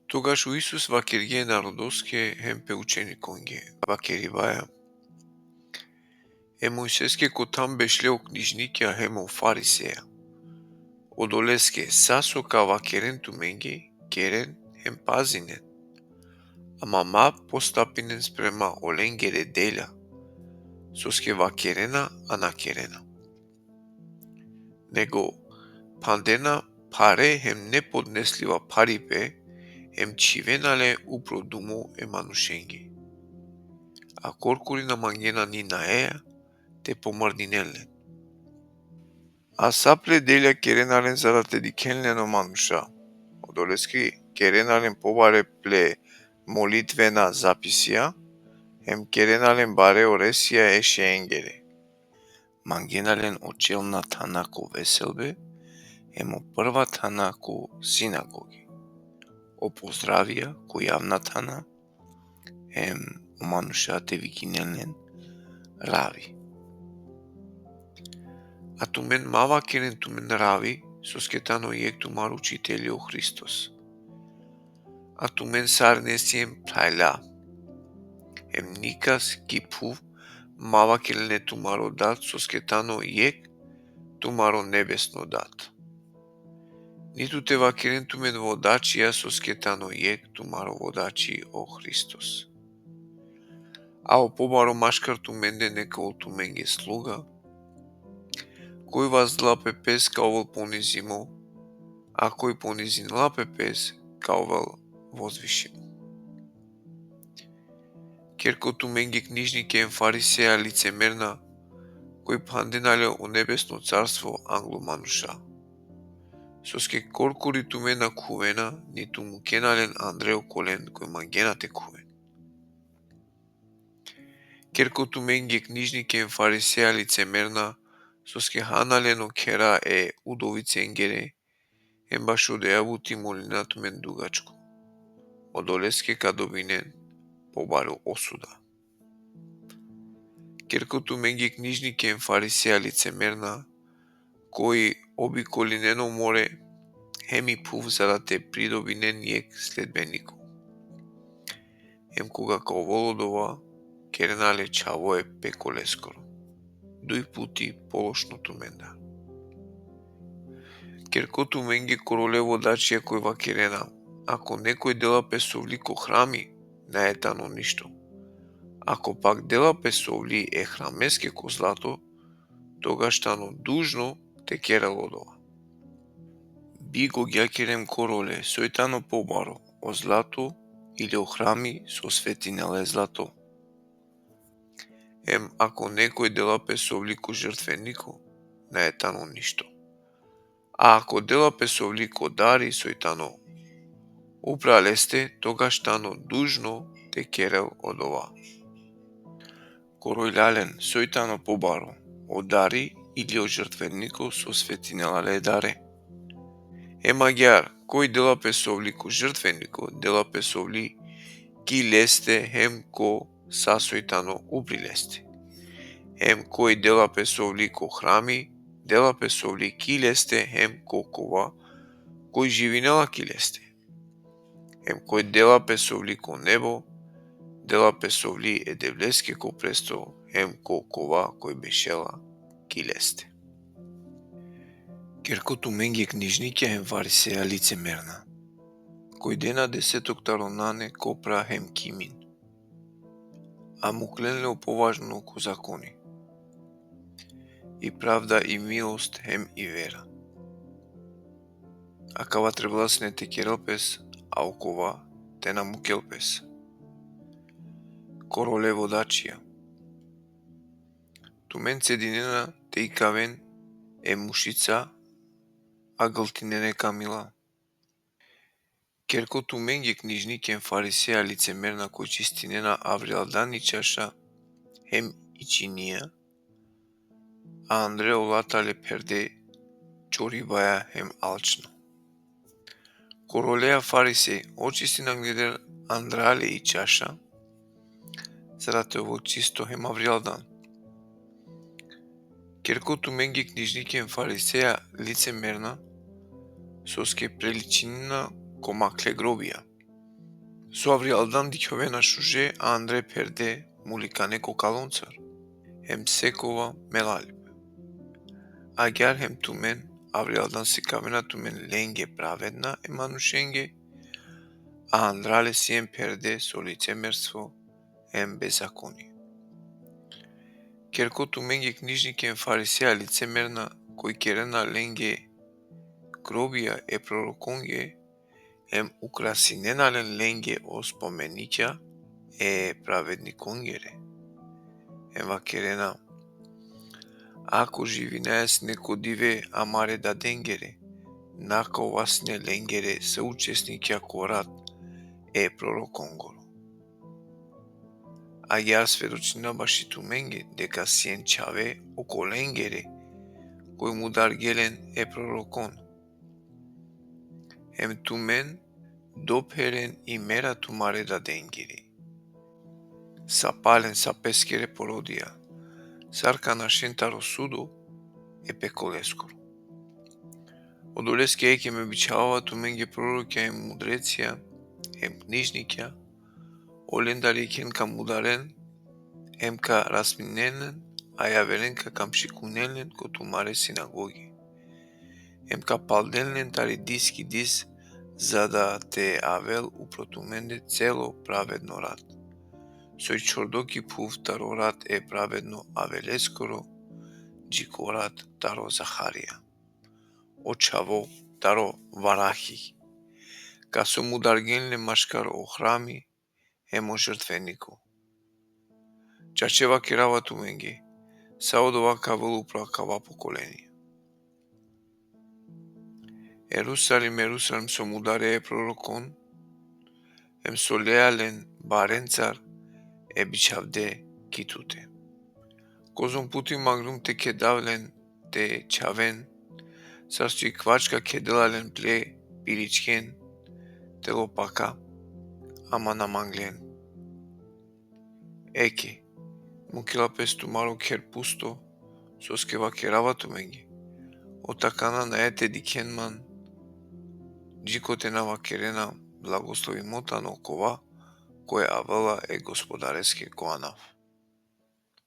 Тогаш у Исус вакергие народоске хем пе учениконге вакерибаја. Е Мојсеске ко там бешлео книжникија хемо фарисеја. Одолеске сасо ка вакерен туменге керен хем пазинен. Ама ма постапинен спрема оленгере деля. Соске вакерена анакерена. Него пандена паре хем не поднеслива парипе хем чивенале упродумо е манушенге. А коркурина мангена ни наеја те помардинелен. А сапле деля керенален зарате дикенлено мануша. Одолески керенален побаре пле молитвена записија, хем керенален баре оресија еше енгере. Мангенален очелна тана ко веселбе, хемо прва тана ко синагоги. О поздравија ко јавна тана, хем о манушате викинелен рави. А тумен мава керен тумен рави, соскетано јек тумар учителио Христос. А тумен сарнесием плайла. Хем никас кипув мава керене тумаро дат, соскетано јек тумаро небесно дат. Ниту те вакерен тумен водачија, соскетано јек тумаро водачи о Христос. А о побаро машкар туменде нека ол туменге слуга, кој воздла пепес као понизимо, а кој понизинла пепес као возвишимо. Керко туменге книжнике ен фарисеја лицемерна, кој панденале о небесно царство англо мануша. Соске коркури тумена кувена, ниту му кенален Андрео колен кој мангенате кувен. Керко туменге книжнике ен фарисеја лицемерна, соске ханалено кера е удовице енгере, ем баш одејавути молина тумен дугачко. Одолеске кадобинен побаро осуда. Керко туменге книжнике ен фарисеја лицемерна, кој обиколинено море, хеми пув зарате придобинен јек следбенико. Ем кога као володова, керенале чавое пеколескоро. Дуј пути полошно туменда. Керко туменге короле водачија кој вакерена, ако некој дела песовли ко храми, не е тано ништо. Ако пак дела песовли е храмеске ко злато, тогаш тано дужно те кера лодова. Би го гјакерем короле, сој тано побаро, о злато или о храми со светинеле злато. Ем, ако некој дела песовли ко жртвенико, не е тано ништо. А ако дела песовли ко дари сој тано упралесте, тогаш тано дужно те керел од ова. Коројлален, сој тано побаро, о дари или о жртвенико со светинеле даре. Ема гјар, кој дела песовли ко жртвенико, дела песовли ки лесте хем ко сасој тано уприлесте. Хем кој дела песовли ко храми, дела песовли ки лесте хем ко кова, кој живинела ки лесте. Хем кој дела песовли ко небо, дела песовли е девлеске ко престо, хем ко кова кој бешела ки лесте. Керко туменге книжнике хем фарисеја лицемерна, кој дена 10 таронане копра хем кимин, а му кленле поважно ко закони, и правда и милост хем и вера. А кава требаласне те керелпес, а окова те намукелпес. Короле водачија. Тумен цединена те икавен е мушица, а галтинене камила. Керко туменге книжнике фарисеја лицемерна кој чистинена аврила дани чаша, хем и чинија, а Андрео латале перде чорибаја хем алчно. Королеја фарисеј, очистина гледер Андрале и чаша, зарате ово чисто хем аврилдан. Керко туменге книжнике фарисеја лицемерна, соске преличинина ко макле гробија. Սո ավրիալդան դիքովենա շուժե անդրե պերդե մուլիկանե կոկալոնցար, հեմ սեկովա մեղալիպ։ Agar hem tumen avrialdan sikavena tumen lenge pravedna emanushenge, a andrale siem perde solice merstvo em bezakoni. Kerko tumenge knjižnikem farisea licemerna koji kerena lenge grobija e prorokonge em ukrasinenalen lenge o spomenića e pravednikongere. Em vakerena ako živineas neko dive amare da dengere, naka ovasne lengere saučesnikja korat e prorokongoro. Agar svedočina baši tumenge deka sien čave oko lengere koji mu dar gelen e prorokon. Hem tumen dopheren imera tumare da dengere. Sapalen sapeskere porodia, sarkana šentaro sudo e pekoleskoro. Odoleske eke me bičava tumenge prorokja em mudrecija, em knjižnikja, olendariken ka mudaren, em ka rasminenen, ayaveren ka kamšikunelen ko tumare sinagogi. Em ka paldelnen tari diski dis zada te avel uprotumende celo pravedno rad. Soj čordoki puv taro rad e pravedno aveleskoro, džikorat taro Zacharija. Očavo taro Varahi. Ka su mu dargenle maškaro o hrami, emo žrtveniku. Čačeva kerava tumengi, saodova kavelu prakava pokoleni. Jerusalem so mu dare e prorokon, em solealen barencar e bičavde kitute. Kozon puti magrum te kedavlen te čaven, sastui kvačka kedalalen ple piričken, te lopaka, amanamanglen. Eke, mukilapes tumaro ker pusto, soskeva kerava tumengi, otakana na ete dikenman, džikotena vakerena blagoslovi motano kova, koje avela e gospodareske koanav.